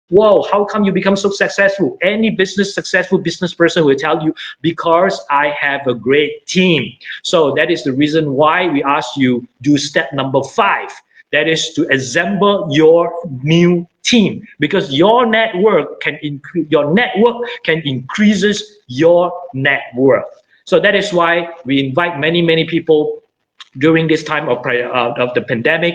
whoa, how come you become so successful? Any successful business person will tell you, because I have a great team. So that is the reason why we ask you do step number 5. That is to assemble your new team, because your network can increase increases your net worth. So that is why we invite many people during this time of the pandemic,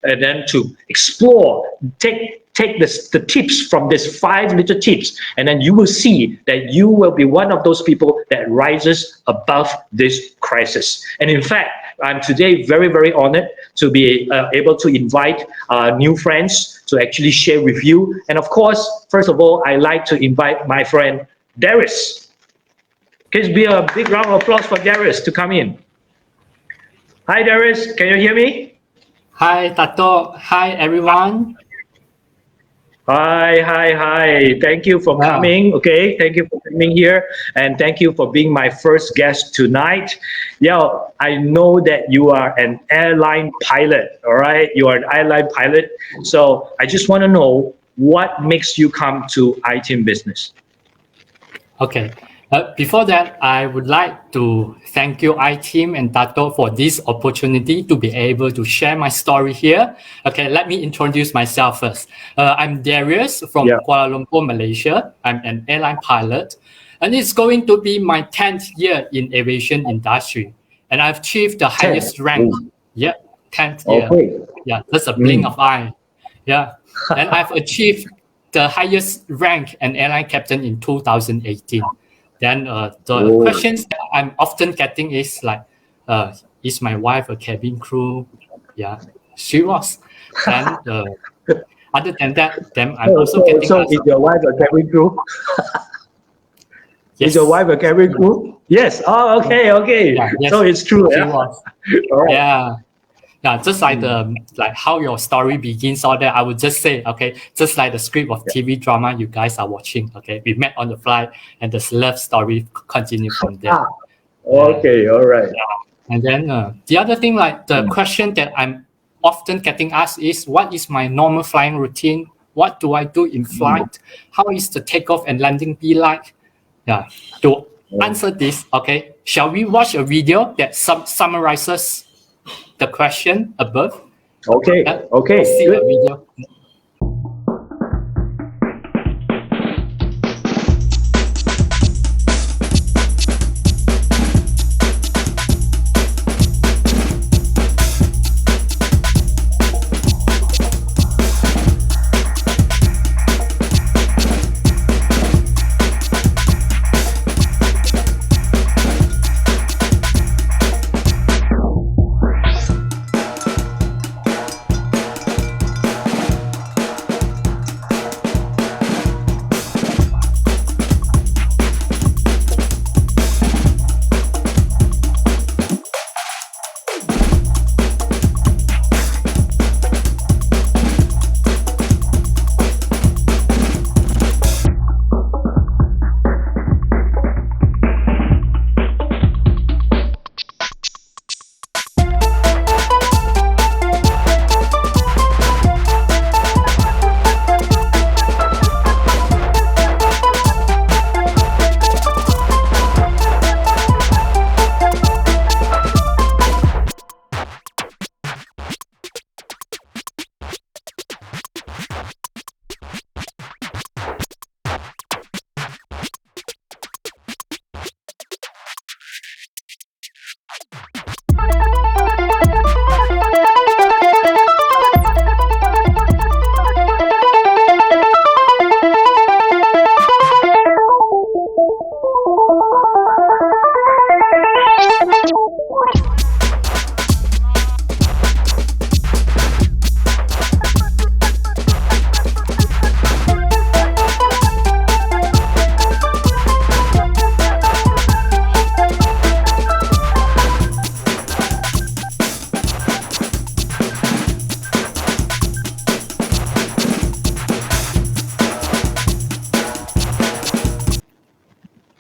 and then to explore, take the tips from these 5 little tips, and then you will see that you will be one of those people that rises above this crisis. And in fact, I'm today very honored to be able to invite new friends to actually share with you. And of course, first of all, I like to invite my friend Darius. Please be a big round of applause for Darius to come in. Hi Darius, can you hear me? Hi Tato, hi everyone. Hi. Thank you for coming. Okay, thank you for coming here, and thank you for being my first guest tonight. I know that you are an airline pilot. All right, you are an airline pilot. So I just want to know what makes you come to iTeam business. Okay. Before that, I would like to thank you, iTeam and Tato, for this opportunity to be able to share my story here. Okay, let me introduce myself first. I'm Darius from Kuala Lumpur, Malaysia. I'm an airline pilot, and it's going to be my 10th year in aviation industry. And I've achieved the highest rank. 10th year. Yeah, that's a blink of eye. Yeah, and I've achieved the highest rank an airline captain in 2018. Then the questions that I'm often getting is like, is my wife a cabin crew? Yeah, she was. And other than that, then I'm also getting. So is your wife a cabin crew? Yes. Is your wife a cabin crew? Yes. Oh, okay. Yeah, yes, so it's true. She was. All right. Yeah, just like like how your story begins, all that. I would just say, okay, just like the script of TV drama you guys are watching. Okay, we met on the flight, and the love story continued from there. Okay, all right. Yeah. And then the other thing, like the question that I'm often getting asked is, what is my normal flying routine? What do I do in flight? How is the takeoff and landing be like? Yeah. To answer this, okay, shall we watch a video that summarizes the question above? Okay. See the video.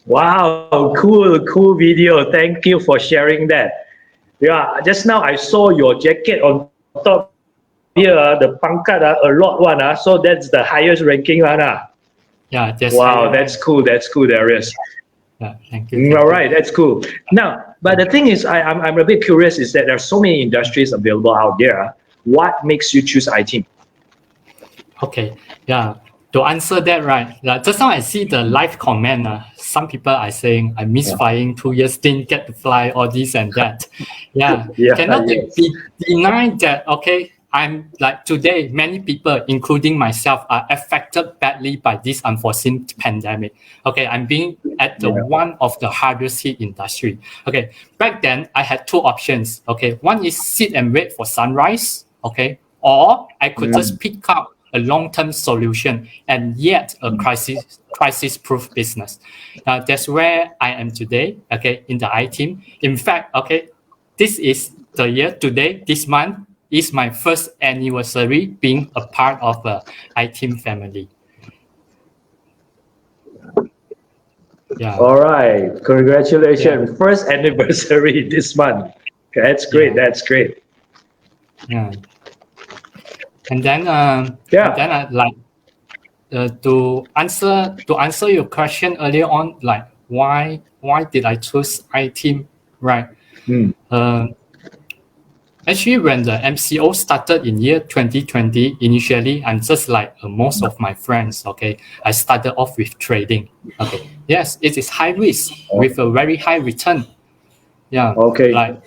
Wow, cool video. Thank you for sharing that. Yeah, just now I saw your jacket on top here, the pangkat a lot one. So that's the highest ranking one. Yeah, that's Wow, that's cool. That's cool, Darius. Yeah, thank you. All right, that's cool. Now, but the thing is, I'm a bit curious is that there's so many industries available out there. What makes you choose iTeam? Okay, yeah. To answer that, right? Just now I see the live comment. Some people are saying I miss flying 2 years, didn't get to fly, all this and that. Yeah, cannot be denied that. Okay, I'm like today, many people, including myself, are affected badly by this unforeseen pandemic. Okay, I'm being at the one of the hardest hit industry. Okay, back then I had two options. Okay, one is sit and wait for sunrise. Okay, or I could just pick up a long-term solution and yet a crisis-proof business. That's where I am today. Okay, in the iTeam. In fact, okay, this is the year today. This month is my first anniversary being a part of the iTeam family. Yeah. All right. Congratulations. First anniversary this month. That's great. That's great. Yeah. And then, to answer your question earlier on, like why did I choose iTeam, right? Actually, when the MCO started in year 2020, initially, I'm just like most of my friends, okay? I started off with trading, okay? Yes, it is high risk with a very high return. Yeah, okay. Like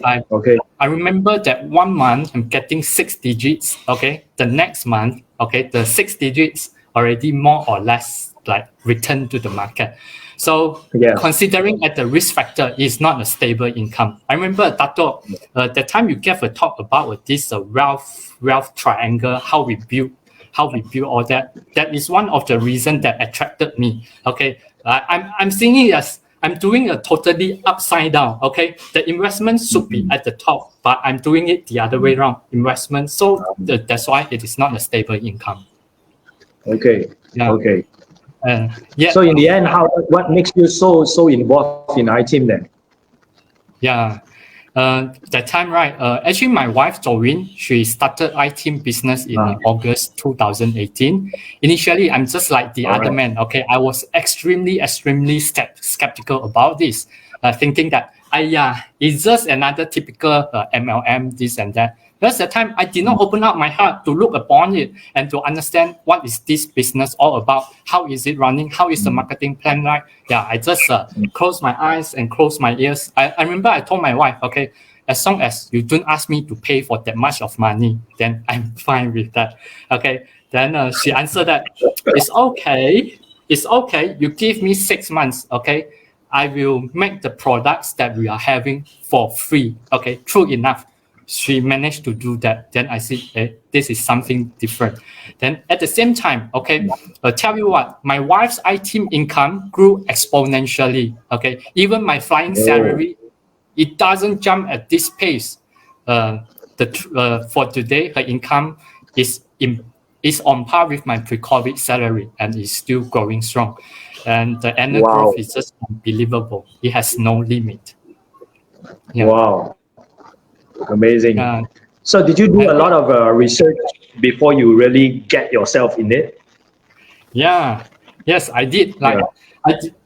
I remember that 1 month I'm getting 6 digits, okay? The next month, okay, the 6 digits already more or less like return to the market. So considering at the risk factor is not a stable income. I remember Dato, the time you gave a talk about this wealth triangle, how we build all that. That is one of the reasons that attracted me. Okay, I'm seeing it as I'm doing a totally upside down. Okay, the investment should be at the top, but I'm doing it the other way around. Investment, so that's why it is not a stable income. Okay. Yeah. Okay. Yeah. So in the end, what makes you so involved in iTeam then? Yeah. That time, right? Actually, my wife Doreen, she started iTeam business in August 2018. Initially, I'm just like the other man. Okay, I was extremely skeptical about this, thinking that it's just another typical MLM, this and that. Because at the time, I did not open up my heart to look upon it and to understand what is this business all about, how is it running, how is the marketing plan like. Yeah, I just closed my eyes and closed my ears. I remember I told my wife, okay, as long as you don't ask me to pay for that much of money, then I'm fine with that. Okay, then she answered that, it's okay, you give me 6 months, okay, I will make the products that we are having for free. Okay, true enough. She managed to do that. Then I see, hey, this is something different. Then at the same time, okay, tell you what, my wife's iTeam income grew exponentially. Okay, even my flying salary, it doesn't jump at this pace. For today, her income is on par with my pre-COVID salary and is still growing strong. And the annual growth is just unbelievable. It has no limit. Yeah. Wow. Amazing. So did you do a lot of research before you really get yourself in it? Yeah. Yes, I did.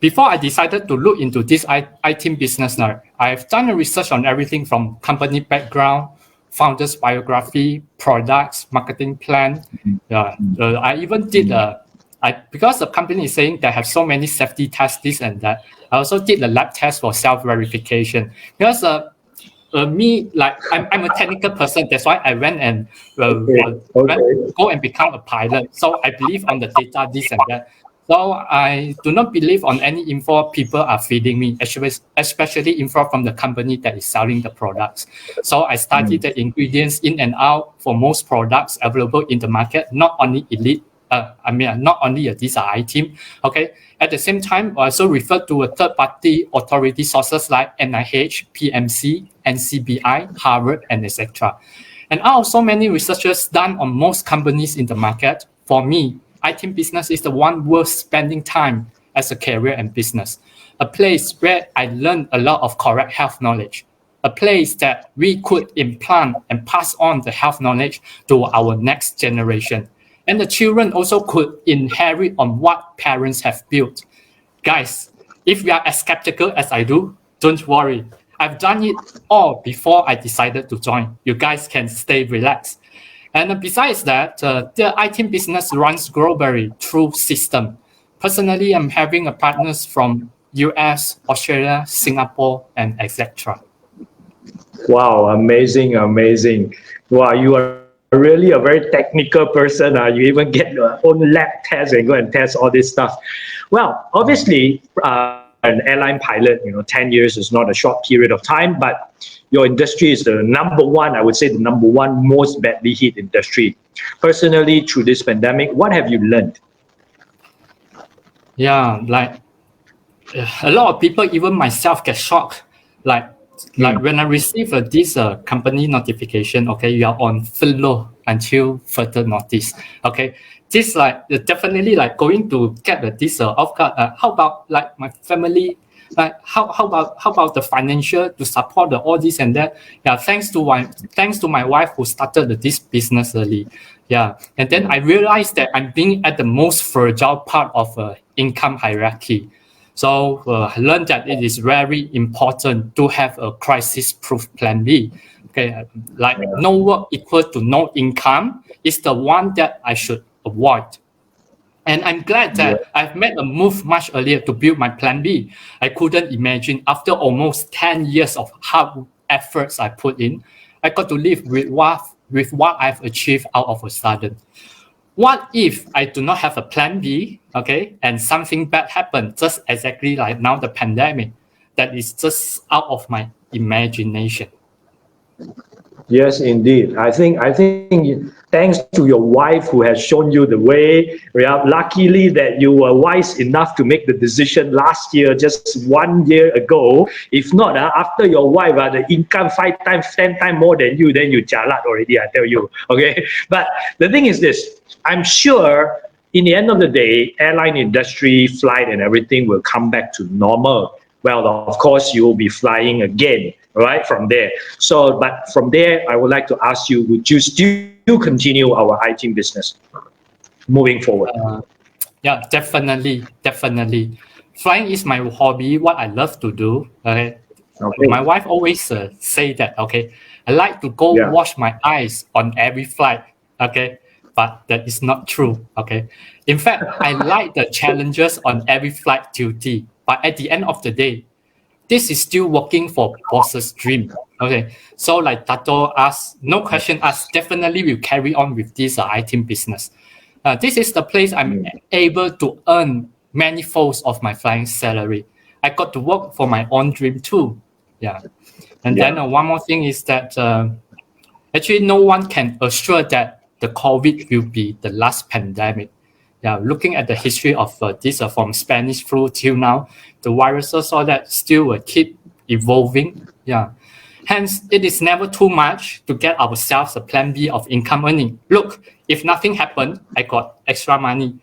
Before I decided to look into this iTeam business now, I've done a research on everything from company background, founder's biography, products, marketing plan. I even did because the company is saying they have so many safety tests, this and that. I also did the lab test for self-verification because me, like I'm a technical person. That's why I went and go and become a pilot. So I believe on the data, this and that. So I do not believe on any info people are feeding me, especially info from the company that is selling the products. So I studied the ingredients in and out for most products available in the market, not only elite. Not only these are iTeam. Okay. At the same time, I also refer to a third-party authority sources like NIH, PMC, NCBI, Harvard, and etc. And out of so many researchers done on most companies in the market, for me, iTeam business is the one worth spending time as a career and business. A place where I learned a lot of correct health knowledge, a place that we could implant and pass on the health knowledge to our next generation. And the children also could inherit on what parents have built. Guys, if you are as skeptical as I do, don't worry. I've done it all before I decided to join. You guys can stay relaxed. And besides that, the iTeam business runs globally through system. Personally, I'm having partners from US, Australia, Singapore, and etc. Wow, amazing, amazing. Wow, you are really a very technical person. You even get your own lab test and go and test all this stuff. Well, obviously, an airline pilot, 10 years is not a short period of time, but your industry is the number one, I would say the number one most badly hit industry. Personally, through this pandemic, what have you learned? Yeah, like a lot of people, even myself, get shocked. Like when I receive this company notification, okay, you are on furlough until further notice. Okay, this definitely going to get this off guard. How about like my family? Like how about the financial to support all this and that? Yeah, thanks to my wife who started this business early. Yeah, and then I realized that I'm being at the most fragile part of income hierarchy. So I learned that it is very important to have a crisis-proof plan B. Okay, no work equal to no income is the one that I should avoid. And I'm glad that I've made a move much earlier to build my plan B. I couldn't imagine after almost 10 years of hard efforts I put in, I got to live with what I've achieved out of a sudden. What if I do not have a plan B, okay, and something bad happened, just exactly like now the pandemic, that is just out of my imagination. Yes, indeed. I think thanks to your wife who has shown you the way, luckily that you were wise enough to make the decision last year, just 1 year ago. If not, after your wife, the income 5 times, 10 times more than you, then you jalat already, I tell you. Okay. But the thing is this, I'm sure in the end of the day, airline industry, flight and everything will come back to normal. Well, of course, you will be flying again, right, from there. So, but from there, I would like to ask you, would you still continue our iTeam business moving forward? Yeah, definitely. Flying is my hobby, what I love to do. Okay. My wife always say that, okay, I like to go wash my eyes on every flight, okay, but that is not true, okay. In fact, I like the challenges on every flight duty, but at the end of the day, this is still working for boss's dream, okay. So like Tato asked, no question asked, definitely will carry on with this iTeam business. This is the place I'm able to earn many folds of my flying salary. I got to work for my own dream too. Yeah. And then one more thing is that actually no one can assure that the COVID will be the last pandemic. Yeah, looking at the history of this from Spanish flu till now, the viruses all that still will keep evolving. Yeah. Hence, it is never too much to get ourselves a plan B of income earning. Look, if nothing happened, I got extra money.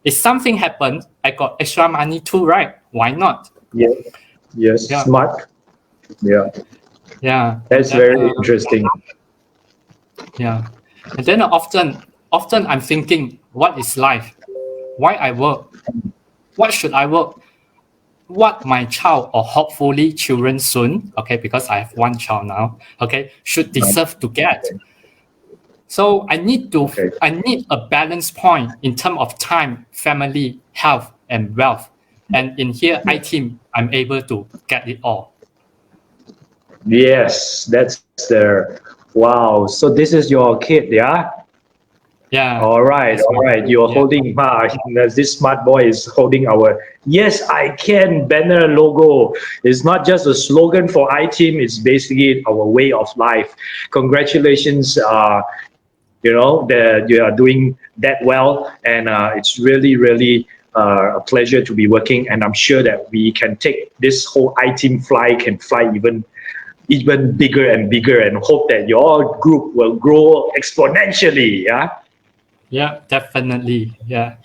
If something happened, I got extra money too, right? Why not? Yes, smart. Yeah. That's very interesting. Yeah. And then often I'm thinking, what is life? Why I work? What should I work? What my child or hopefully children soon, okay, because I have one child now, okay, should deserve to get. So I need a balance point in terms of time, family, health, and wealth. And in here, iTeam, I'm able to get it all. Yes, that's there. Wow. So this is your kid, yeah? Yeah. All right. You're holding, this smart boy is holding our Yes, I Can banner logo. It's not just a slogan for iTeam, it's basically our way of life. Congratulations, that you are doing that well. And it's really, really a pleasure to be working. And I'm sure that we can take this whole iTeam can fly even bigger and bigger, and hope that your group will grow exponentially. Yeah, definitely. Yeah.